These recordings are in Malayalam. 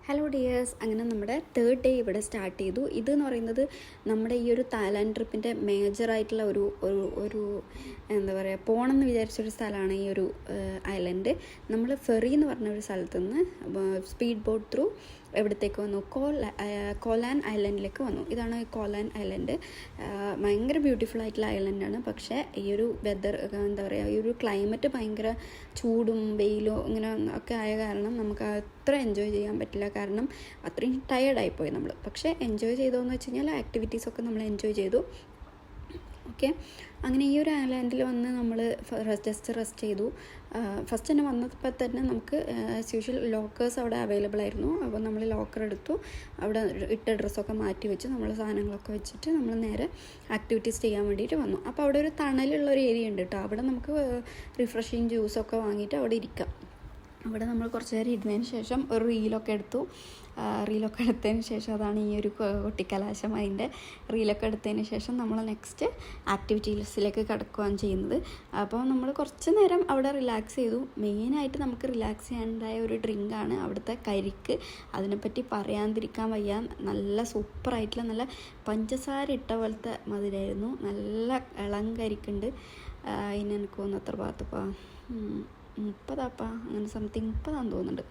ഹലോ ഡിയേഴ്സ്, അങ്ങനെ നമ്മുടെ തേർഡ് ഡേ ഇവിടെ സ്റ്റാർട്ട് ചെയ്തു. ഇതെന്ന് പറയുന്നത് നമ്മുടെ ഈ ഒരു തായ്ലാൻഡ് ട്രിപ്പിൻ്റെ മേജറായിട്ടുള്ള ഒരു എന്താ പറയുക, പോകണമെന്ന് വിചാരിച്ചൊരു സ്ഥലമാണ് ഈ ഒരു ഐലൻഡ്. നമ്മൾ ഫെറി എന്ന് പറഞ്ഞ ഒരു സ്ഥലത്ത് നിന്ന് സ്പീഡ് ബോട്ട് ത്രൂ എവിടത്തേക്ക് വന്നു, കോലാൻ ഐലൻഡിലേക്ക് വന്നു. ഇതാണ് കോലാൻ ഐലൻഡ്. ഭയങ്കര ബ്യൂട്ടിഫുൾ ആയിട്ടുള്ള ഐലൻഡാണ്. പക്ഷേ ഈ ഒരു വെതർ എന്താ പറയുക, ഈ ഒരു ക്ലൈമറ്റ് ഭയങ്കര ചൂടും വെയിലും ഇങ്ങനെ ഒക്കെ ആയ കാരണം നമുക്ക് അത്ര എൻജോയ് ചെയ്യാൻ പറ്റില്ല. കാരണം അത്രയും ടയേർഡായിപ്പോയി നമ്മൾ. പക്ഷേ എൻജോയ് ചെയ്തോയെന്ന് വെച്ച് കഴിഞ്ഞാൽ ആക്ടിവിറ്റീസൊക്കെ നമ്മൾ എൻജോയ് ചെയ്തു. ഓക്കെ, അങ്ങനെ ഈ ഒരു ഐലാൻഡിൽ വന്ന് നമ്മൾ ജസ്റ്റ് റെസ്റ്റ് ചെയ്തു. ഫസ്റ്റ് തന്നെ വന്നപ്പോൾ തന്നെ നമുക്ക് ആസ് യൂഷ്വൽ ലോക്കേഴ്സ് അവിടെ അവൈലബിൾ ആയിരുന്നു. അപ്പോൾ നമ്മൾ ലോക്കർ എടുത്തു, അവിടെ ഇട്ട ഡ്രസ്സൊക്കെ മാറ്റി വെച്ച് നമ്മൾ സാധനങ്ങളൊക്കെ വെച്ചിട്ട് നമ്മൾ നേരെ ആക്ടിവിറ്റീസ് ചെയ്യാൻ വേണ്ടിയിട്ട് വന്നു. അപ്പോൾ അവിടെ ഒരു തണലുള്ള ഒരു ഏരിയ ഉണ്ട് കേട്ടോ. അവിടെ നമുക്ക് റിഫ്രഷിങ് ജ്യൂസൊക്കെ വാങ്ങിയിട്ട് അവിടെ ഇരിക്കാം. അവിടെ നമ്മൾ കുറച്ച് നേരം ഇരുന്നതിന് ശേഷം ഒരു റീലൊക്കെ എടുത്തതിന് ശേഷം അതാണ് ഈ ഒരു കൊട്ടിക്കലാശം. അതിൻ്റെ റീലൊക്കെ എടുത്തതിന് ശേഷം നമ്മൾ നെക്സ്റ്റ് ആക്ടിവിറ്റീസിലേക്ക് കടക്കുകയാണ് ചെയ്യുന്നത്. അപ്പോൾ നമ്മൾ കുറച്ച് നേരം അവിടെ റിലാക്സ് ചെയ്തു. മെയിനായിട്ട് നമുക്ക് റിലാക്സ് ചെയ്യാനുണ്ടായ ഒരു ഡ്രിങ്കാണ് അവിടുത്തെ കരിക്ക്. അതിനെപ്പറ്റി പറയാതിരിക്കാൻ വയ്യ. നല്ല സൂപ്പറായിട്ടുള്ള നല്ല പഞ്ചസാര ഇട്ട പോലത്തെ മധുരമായിരുന്നു. നല്ല ഇളം കരിക്കുണ്ട്. ഇനി എനിക്ക് തോന്നുന്നു എത്ര ഭാഗത്തപ്പാ 30 അങ്ങനെ സംതിങ് 30 തോന്നുന്നുണ്ട്.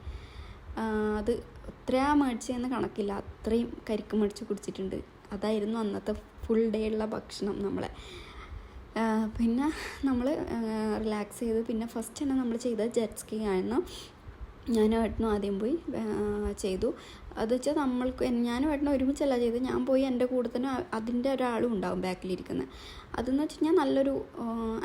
അത് എത്രയാ മേടിച്ചതെന്ന് കണക്കില്ല, അത്രയും കരിക്ക് മേടിച്ച് കുടിച്ചിട്ടുണ്ട്. അതായിരുന്നു അന്നത്തെ ഫുൾ ഡേ ഉള്ള ഭക്ഷണം നമ്മളെ. പിന്നെ നമ്മൾ റിലാക്സ് ചെയ്ത് പിന്നെ ഫസ്റ്റ് തന്നെ നമ്മൾ ചെയ്തത് ജെറ്റ് സ്കീ ആയിരുന്നു. ഞാനും ഏട്ടനും ആദ്യം പോയി ചെയ്തു. അത് വെച്ചാൽ ഞാനും ഏട്ടനും ഒരുമിച്ചല്ല ചെയ്തത്. ഞാൻ പോയി എൻ്റെ കൂടെ തന്നെ അതിൻ്റെ ഒരാളും ഉണ്ടാവും ബാക്കിലിരിക്കുന്നത്. അതെന്ന് വെച്ച് കഴിഞ്ഞാൽ നല്ലൊരു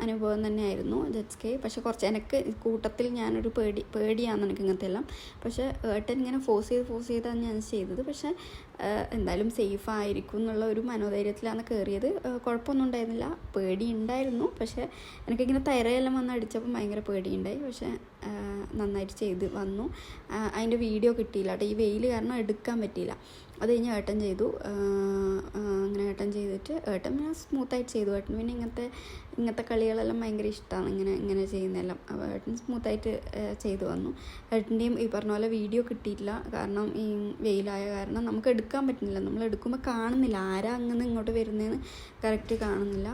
അനുഭവം തന്നെയായിരുന്നു ജെറ്റ് സ്കീ. പക്ഷെ കുറച്ച് എനിക്ക് കൂട്ടത്തിൽ ഞാനൊരു പേടിയാണെന്ന് എനിക്ക് ഇങ്ങനത്തെ എല്ലാം. പക്ഷേ ഏട്ടൻ ഇങ്ങനെ ഫോഴ്സ് ചെയ്താണ് ഞാൻ ചെയ്തത്. പക്ഷേ എന്തായാലും സേഫ് ആയിരിക്കും എന്നുള്ള ഒരു മനോധൈര്യത്തിലാണ് കയറിയത്. കുഴപ്പമൊന്നും ഉണ്ടായിരുന്നില്ല, പേടി ഉണ്ടായിരുന്നു. പക്ഷേ എനിക്കിങ്ങനെ തൈറയെല്ലാം വന്ന് അടിച്ചപ്പോൾ ഭയങ്കര പേടിയുണ്ടായി. പക്ഷേ നന്നായിട്ട് ചെയ്ത് വന്നു. അതിൻ്റെ വീഡിയോ കിട്ടിയില്ല കേട്ടോ, ഈ വെയിൽ കാരണം എടുക്കാൻ പറ്റിയില്ല. അത് കഴിഞ്ഞ് ഏട്ടൻ ചെയ്തു. അങ്ങനെ ഏട്ടൻ ചെയ്തിട്ട് ഏട്ടൻ സ്മൂത്തായിട്ട് ചെയ്തു. ഏട്ടൻ പിന്നെ ഇങ്ങനത്തെ കളികളെല്ലാം ഭയങ്കര ഇഷ്ടമാണ്, ഇങ്ങനെ ചെയ്യുന്നതെല്ലാം. അപ്പോൾ ഏട്ടൻ സ്മൂത്തായിട്ട് ചെയ്തു വന്നു. ഏട്ടൻ്റെയും ഈ പറഞ്ഞ പോലെ വീഡിയോ കിട്ടിയിട്ടില്ല. കാരണം ഈ വെയിലായ കാരണം നമുക്ക് എടുക്കാൻ പറ്റുന്നില്ല. നമ്മൾ എടുക്കുമ്പോൾ കാണുന്നില്ല ആരാ അങ്ങനെ ഇങ്ങോട്ട് വരുന്നതെന്ന് കറക്റ്റ് കാണുന്നില്ല.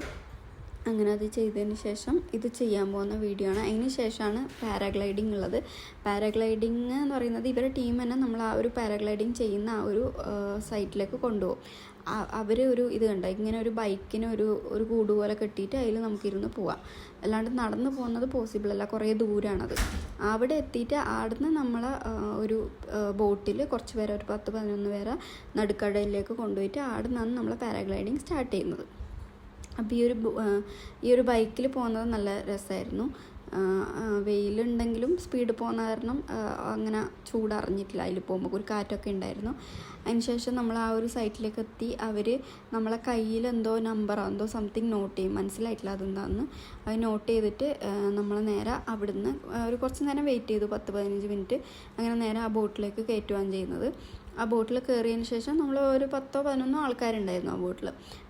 അങ്ങനെ അത് ചെയ്തതിന് ശേഷം ഇത് ചെയ്യാൻ പോകുന്ന വീഡിയോ ആണ്. അതിന് ശേഷമാണ് പാരാഗ്ലൈഡിങ് ഉള്ളത്. പാരാഗ്ലൈഡിങ് എന്ന് പറയുന്നത് ഇവരുടെ ടീം തന്നെ നമ്മൾ ആ ഒരു പാരാഗ്ലൈഡിങ് ചെയ്യുന്ന ആ ഒരു സൈറ്റിലേക്ക് കൊണ്ടുപോകും. അവർ ഇത് കണ്ട ഇങ്ങനെ ഒരു ബൈക്കിന് ഒരു കൂട് പോലെ കെട്ടിയിട്ട് അതിൽ നമുക്കിരുന്ന് പോവാം. അല്ലാണ്ട് നടന്നു പോകുന്നത് പോസിബിൾ അല്ല, കുറേ ദൂരമാണത്. അവിടെ എത്തിയിട്ട് അവിടുന്ന് നമ്മൾ ഒരു ബോട്ടിൽ കുറച്ച് പേരെ, ഒരു 10-11 പേരെ നടുക്കടലിലേക്ക് കൊണ്ടുപോയിട്ട് അവിടെ നിന്നാണ് നമ്മൾ പാരാഗ്ലൈഡിങ് സ്റ്റാർട്ട് ചെയ്യുന്നത്. അപ്പോൾ ഈ ഒരു ബൈക്കിൽ പോകുന്നത് നല്ല രസമായിരുന്നു. വെയിലുണ്ടെങ്കിലും സ്പീഡ് പോകുന്ന കാരണം അങ്ങനെ ചൂടറിഞ്ഞിട്ടില്ല. അതിൽ പോകുമ്പോൾ ഒരു കാറ്റൊക്കെ ഉണ്ടായിരുന്നു. അതിനുശേഷം നമ്മൾ ആ ഒരു സൈറ്റിലേക്ക് എത്തി. അവർ നമ്മളെ കയ്യിൽ എന്തോ നമ്പറോ എന്തോ സംതിങ് നോട്ട് ചെയ്യും, മനസ്സിലായിട്ടില്ല അതെന്താണെന്ന്. അത് നോട്ട് ചെയ്തിട്ട് നമ്മൾ നേരെ അവിടുന്ന് ഒരു കുറച്ച് നേരം വെയിറ്റ് ചെയ്തു, 10-15 മിനിറ്റ്. അങ്ങനെ നേരെ ആ ബോട്ടിലേക്ക് കയറ്റുകയാണ് ചെയ്യുന്നത്. ആ ബോട്ടിൽ കയറിയതിന് ശേഷം നമ്മൾ ഒരു 10-11 ആൾക്കാരുണ്ടായിരുന്നു ആ ബോട്ടിൽ.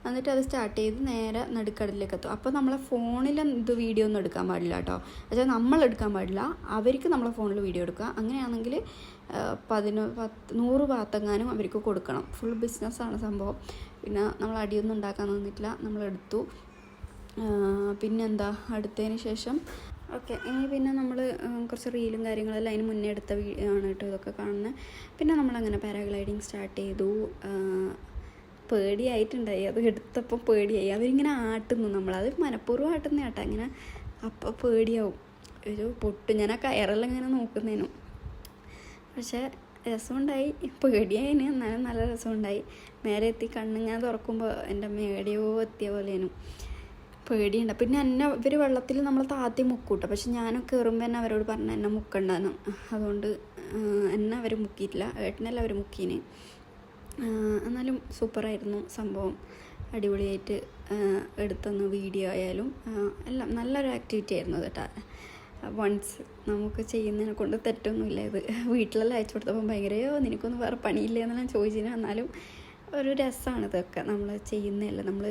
എന്നിട്ട് അത് സ്റ്റാർട്ട് ചെയ്ത് നേരെ നടുക്കടലിലേക്ക് എത്തും. അപ്പോൾ നമ്മളെ ഫോണിൽ വീഡിയോ ഒന്നും എടുക്കാൻ പാടില്ല കേട്ടോ. പക്ഷേ നമ്മൾ എടുക്കാൻ പാടില്ല, അവർക്ക് നമ്മളെ ഫോണിൽ വീഡിയോ എടുക്കുക. അങ്ങനെയാണെങ്കിൽ 100 ഭാഗത്തെങ്ങാനും അവർക്ക് കൊടുക്കണം. ഫുൾ ബിസിനസ്സാണ് സംഭവം. പിന്നെ നമ്മൾ അടിയൊന്നും ഉണ്ടാക്കാൻ നിന്നിട്ടില്ല, നമ്മളെടുത്തു. പിന്നെന്താ അടുത്തതിന് ശേഷം ഓക്കെ, ഇനി പിന്നെ നമ്മൾ കുറച്ച് റീലും കാര്യങ്ങളെല്ലാം അതിന് മുന്നേ എടുത്ത ആണ് കേട്ടോ ഇതൊക്കെ കാണുന്നത്. പിന്നെ നമ്മളങ്ങനെ പാരാഗ്ലൈഡിങ് സ്റ്റാർട്ട് ചെയ്തു. പേടിയായിട്ടുണ്ടായി, അത് എടുത്തപ്പോൾ പേടിയായി. അവരിങ്ങനെ ആട്ടുന്നു, നമ്മളത് മനഃപൂർവ്വം ആട്ടുന്ന കേട്ടോ. ഇങ്ങനെ അപ്പോൾ പേടിയാവും, ഒരു പൊട്ട്. ഞാൻ ആ കയറെല്ലാം ഇങ്ങനെ നോക്കുന്നതിനും. പക്ഷേ രസമുണ്ടായി, പേടിയായിന്, എന്നാലും നല്ല രസമുണ്ടായി. നേരെ എത്തി കണ്ണിങ്ങനെ തുറക്കുമ്പോൾ എൻ്റെ മേടിയോ എത്തിയ പോലേനും പേടിയുണ്ട്. പിന്നെ ഇവർ വെള്ളത്തിൽ നമ്മൾ താത്തി മുക്കൂട്ടോ. പക്ഷെ ഞാൻ കയറുമ്പോൾ തന്നെ അവരോട് പറഞ്ഞു എന്നെ മുക്കണ്ടെന്ന്. അതുകൊണ്ട് എന്നെ അവർ മുക്കിയിട്ടില്ല, ഏട്ടനെല്ലാം അവർ മുക്കീന്. എന്നാലും സൂപ്പറായിരുന്നു സംഭവം. അടിപൊളിയായിട്ട് എടുത്തുന്ന വീഡിയോ ആയാലും എല്ലാം നല്ലൊരു ആക്ടിവിറ്റി ആയിരുന്നു കേട്ടോ. വൺസ് നമുക്ക് ചെയ്യുന്നതിനെ കൊണ്ട് തെറ്റൊന്നുമില്ല. ഇത് വീട്ടിലെല്ലാം അയച്ചു കൊടുത്തപ്പോൾ ഭയങ്കര നിനക്കൊന്നും വേറെ പണിയില്ല എന്നെല്ലാം ചോദിച്ചിന്. എന്നാലും ഒരു രസമാണ് ഇതൊക്കെ നമ്മൾ ചെയ്യുന്നതല്ല. നമ്മൾ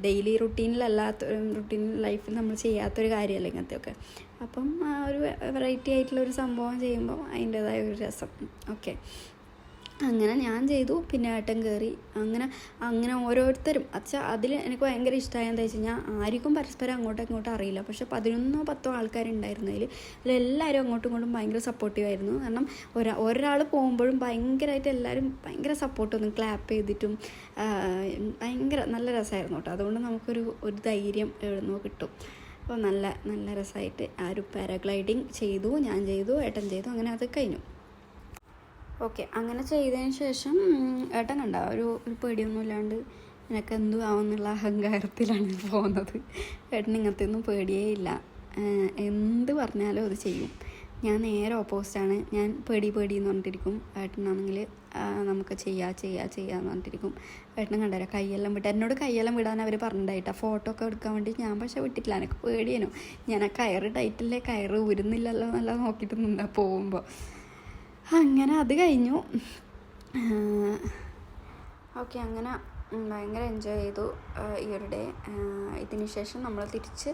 ഡെയിലി റൂട്ടീൻ ലൈഫിൽ നമ്മൾ ചെയ്യാത്തൊരു കാര്യമല്ല ഇങ്ങനത്തെയൊക്കെ. അപ്പം ഒരു വെറൈറ്റി ആയിട്ടുള്ളൊരു സംഭവം ചെയ്യുമ്പോൾ അതിൻ്റേതായ ഒരു രസം. ഓക്കെ, അങ്ങനെ ഞാൻ ചെയ്തു, പിന്നെ ഏട്ടൻ കയറി. അങ്ങനെ ഓരോരുത്തരും അതിൽ എനിക്ക് ഭയങ്കര ഇഷ്ടമായ എന്താ വെച്ച് കഴിഞ്ഞാൽ ആർക്കും പരസ്പരം അങ്ങോട്ടും ഇങ്ങോട്ടും അറിയില്ല. പക്ഷെ 11-10 ആൾക്കാരുണ്ടായിരുന്നു അതിലെല്ലാവരും അങ്ങോട്ടും ഇങ്ങോട്ടും ഭയങ്കര സപ്പോർട്ടീവായിരുന്നു. കാരണം ഒരാൾ പോകുമ്പോഴും ഭയങ്കരമായിട്ട് എല്ലാവരും ഭയങ്കര സപ്പോർട്ടൊന്നും ക്ലാപ്പ് ചെയ്തിട്ടും ഭയങ്കര നല്ല രസമായിരുന്നു കേട്ടോ. അതുകൊണ്ട് നമുക്കൊരു ധൈര്യം എവിടുന്നോ കിട്ടും. അപ്പോൾ നല്ല രസമായിട്ട് ആ ഒരു പാരാഗ്ലൈഡിങ് ചെയ്തു, ഞാൻ ചെയ്തു, ഏട്ടൻ ചെയ്തു. അങ്ങനെ അത് കഴിഞ്ഞു. ഓക്കെ, അങ്ങനെ ചെയ്തതിന് ശേഷം ഏട്ടൻ കണ്ട ഒരു പേടിയൊന്നും ഇല്ലാണ്ട് എനിക്ക് എന്തും ആവുന്നുള്ള അഹങ്കാരത്തിലാണ് പോകുന്നത്. ഏട്ടൻ ഇങ്ങനത്തെ ഒന്നും പേടിയേ ഇല്ല. എന്ത് പറഞ്ഞാലും അത് ചെയ്യും. ഞാൻ നേരെ ഓപ്പോസിറ്റാണ്. ഞാൻ പേടി എന്ന് പറഞ്ഞിട്ടിരിക്കും. ഏട്ടനാണെങ്കിൽ നമുക്ക് ചെയ്യാന്ന് പറഞ്ഞിട്ടിരിക്കും. ഏട്ടനും കണ്ടേരാ കൈയെല്ലാം വിട്ട് എന്നോട് കൈയെല്ലാം വിടാൻ അവർ പറഞ്ഞിട്ടായിട്ടാ ഫോട്ടോ ഒക്കെ എടുക്കാൻ വേണ്ടി. ഞാൻ പക്ഷേ വിട്ടിട്ടില്ല, എനിക്ക് പേടിയേനു. ഞാൻ ആ കയറ് ടൈറ്റിലെ കയറ് ഊരുന്നില്ലല്ലോ എന്നല്ല നോക്കിയിട്ട് നിന്നാ പോകുമ്പോൾ. അങ്ങനെ അത് കഴിഞ്ഞു. ഓക്കെ, അങ്ങനെ ഭയങ്കര എൻജോയ് ചെയ്തു ഈ ഒരു ഡേ. ഇതിന് ശേഷം നമ്മൾ തിരിച്ച്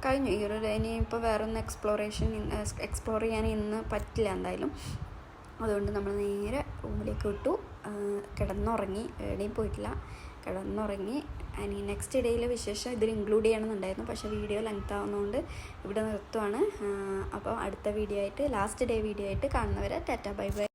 കഴിഞ്ഞു ഈ ഒരു ഡേ. ഇനിയിപ്പോൾ വേറൊന്ന് എക്സ്പ്ലോർ ചെയ്യാൻ ഇന്ന് പറ്റില്ല എന്തായാലും. അതുകൊണ്ട് നമ്മൾ നേരെ റൂമിലേക്ക് വിട്ടു, കിടന്നുറങ്ങി. എവിടെയും പോയിട്ടില്ല, കിടന്നുറങ്ങി. ഇനി നെക്സ്റ്റ് ഡേയിലെ വിശേഷം ഇതിൽ ഇൻക്ലൂഡ് ചെയ്യണമെന്നുണ്ടായിരുന്നു, പക്ഷേ വീഡിയോ ലെങ്ത് ആവുന്നതുകൊണ്ട് ഇവിടെ നിർത്തുവാണ്. അപ്പോൾ അടുത്ത വീഡിയോ ആയിട്ട്, ലാസ്റ്റ് ഡേ വീഡിയോ ആയിട്ട് കാണുന്നവരെ ടാറ്റ ബൈ ബൈ.